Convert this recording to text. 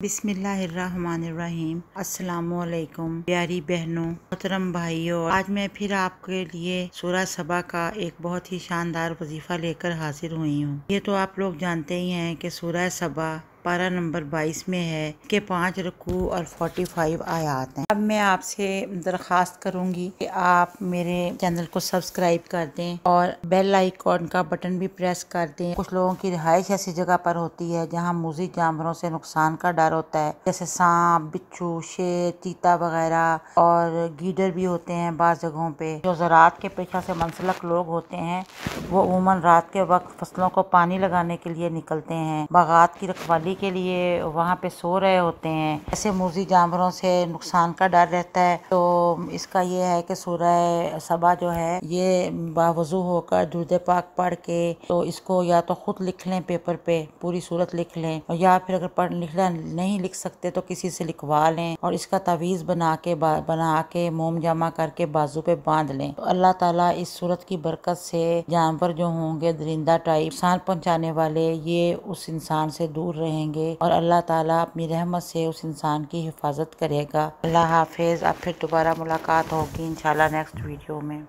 बिस्मिल्लाहिर्रहमानिर्रहीम। अस्सलामुअलैकुम प्यारी बहनों, मोहतरम भाइयों। आज मैं फिर आपके लिए सूरह सबा का एक बहुत ही शानदार वजीफा लेकर हाजिर हुई हूँ। ये तो आप लोग जानते ही हैं कि सूरह सबा पारा नंबर 22 में है कि 5 रुकू और 45 आयात हैं। अब मैं आपसे दरख्वास्त करूंगी कि आप मेरे चैनल को सब्सक्राइब कर दें और बेल आइकॉन का बटन भी प्रेस कर दें। कुछ लोगों की रिहाइश ऐसी जगह पर होती है जहां मूज़ी जानवरों से नुकसान का डर होता है, जैसे सांप, बिच्छू, शेर, चीता वगैरह, और गीदड़ भी होते हैं बाज़ जगहों पे। जो ज़राअत के पेशा से मुंसलिक लोग होते हैं वो उमूमन रात के वक्त फसलों को पानी लगाने के लिए निकलते हैं, बागात की रखवाली के लिए वहाँ पे सो रहे होते हैं। ऐसे मूज़ी जानवरों से नुकसान का डर रहता है। तो इसका ये है कि सूरह सबा जो है ये बावजू होकर दुरूद पाक पढ़ के तो इसको या तो खुद लिख लें पेपर पे, पूरी सूरत लिख लें, और या फिर अगर लिखना नहीं लिख सकते तो किसी से लिखवा लें और इसका तावीज़ बना के मोम जमा करके बाजू पे बांध लें। तो अल्लाह ताला इस सूरत की बरकत से जानवर जो होंगे दरिंदा टाइप नुकसान पहुँचाने वाले, ये उस इंसान से दूर रहेंगे और अल्लाह ताला अपनी रहमत से उस इंसान की हिफाजत करेगा। अल्लाह हाफिज। अब फिर दोबारा मुलाकात होगी इंशाल्लाह नेक्स्ट वीडियो में।